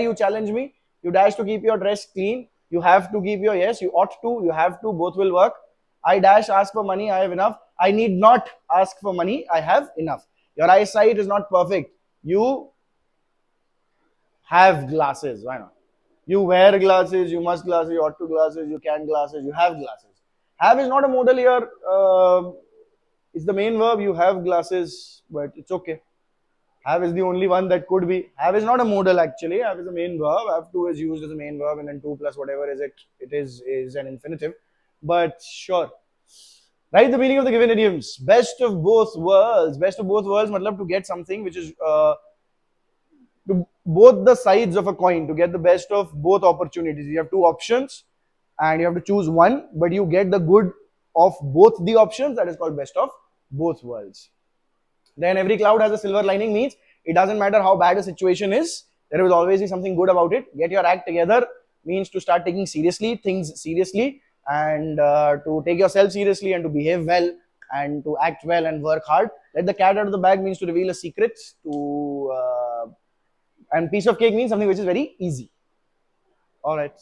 you challenge me? You dash to keep your dress clean. You have to keep your, yes, you ought to, you have to, both will work. I dash ask for money, I have enough. I need not ask for money, I have enough. Your eyesight is not perfect. You have glasses, why not? You wear glasses, you must glasses, you ought to glasses, you can glasses, you have glasses. Have is not a modal here. It's the main verb, you have glasses, but it's okay. Have is the only one that could be. Have is not a modal actually. Have is a main verb. Have to is used as a main verb, and then to plus whatever is it is an infinitive. But sure. Write the meaning of the given idioms. Best of both worlds. Best of both worlds, matlab to get something which is to both the sides of a coin, to get the best of both opportunities. You have two options and you have to choose one, but you get the good of both the options. That is called best of both worlds. Then every cloud has a silver lining, means it doesn't matter how bad a situation is, there will always be something good about it. Get your act together means to start taking things seriously, and to take yourself seriously and to behave well and to act well and work hard. Let the cat out of the bag means to reveal a secret, to and piece of cake means something which is very easy. All right.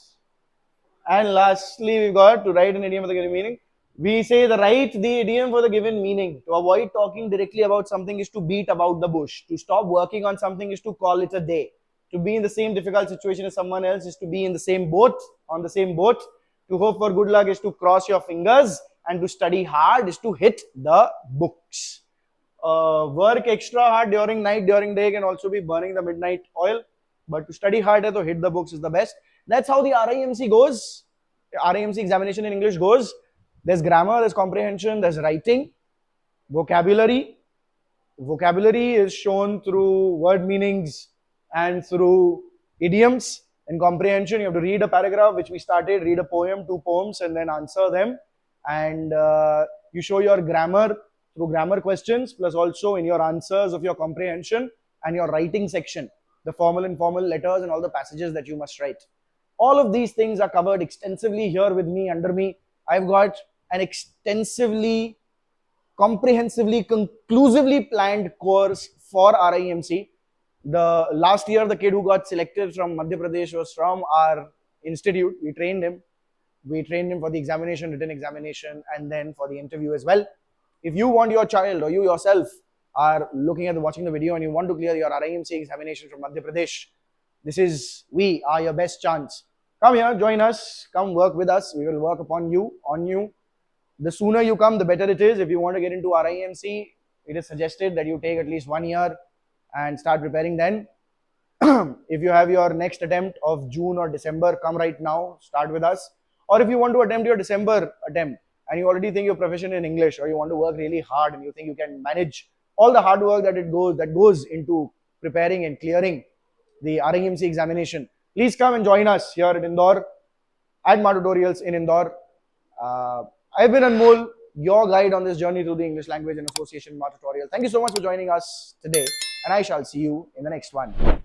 And lastly, we've got to write an idiom for the given meaning. We say the write the idiom for the given meaning. To avoid talking directly about something is to beat about the bush. To stop working on something is to call it a day. To be in the same difficult situation as someone else is to be in the same boat, on the same boat. To hope for good luck is to cross your fingers, and to study hard is to hit the books. Work extra hard during night, during day can also be burning the midnight oil. But to study hard to hit the books is the best. That's how the RIMC goes. RIMC examination in English goes. There's grammar, there's comprehension, there's writing, vocabulary. Vocabulary is shown through word meanings and through idioms. In comprehension, you have to read a paragraph, which we started, read a poem, 2 poems, and then answer them. And you show your grammar through grammar questions, plus also in your answers of your comprehension and your writing section, the formal, informal letters and all the passages that you must write. All of these things are covered extensively here with me, under me. I've got an extensively, comprehensively, conclusively planned course for RIMC. The last year, the kid who got selected from Madhya Pradesh was from our institute. We trained him. We trained him for the examination, written examination, and then for the interview as well. If you want your child or you yourself are watching the video and you want to clear your RIMC examination from Madhya Pradesh, we are your best chance. Come here, join us, come work with us. We will work upon you, on you. The sooner you come, the better it is. If you want to get into RIMC, it is suggested that you take at least 1 year and start preparing then. If you have your next attempt of June or December, come right now, start with us. Or if you want to attempt your December attempt and you already think you're proficient in English, or you want to work really hard and you think you can manage all the hard work that goes into preparing and clearing the RIMC examination, please come and join us here at Indore, at MAATutorials in Indore. I've been Anmol, your guide on this journey through the English language and association MAATutorial. Thank you so much for joining us today, and I shall see you in the next one.